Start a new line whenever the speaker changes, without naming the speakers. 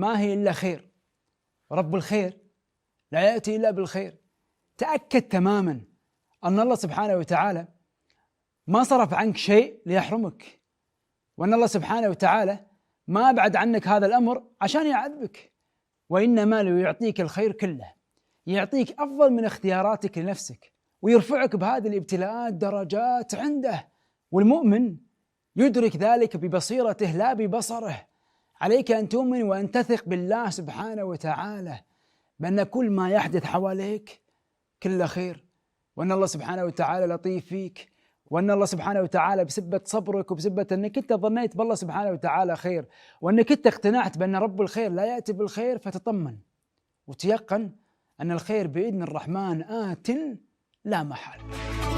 ما هي إلا خير، رب الخير لا يأتي إلا بالخير. تأكد تماما أن الله سبحانه وتعالى ما صرف عنك شيء ليحرمك، وأن الله سبحانه وتعالى ما أبعد عنك هذا الأمر عشان يعذبك، وإنما ليعطيك الخير كله، يعطيك أفضل من اختياراتك لنفسك، ويرفعك بهذه الابتلاءات درجات عنده. والمؤمن يدرك ذلك ببصيرته لا ببصره. عليك أن تؤمن وأن تثق بالله سبحانه وتعالى بأن كل ما يحدث حواليك كله خير، وأن الله سبحانه وتعالى لطيف فيك، وأن الله سبحانه وتعالى بسبة صبرك وبسبة أنك أنت ظنيت بالله سبحانه وتعالى خير، وأنك أنت اقتنعت بأن رب الخير لا يأتي بالخير، فتطمن وتيقن أن الخير بإذن الرحمن آت لا محالة.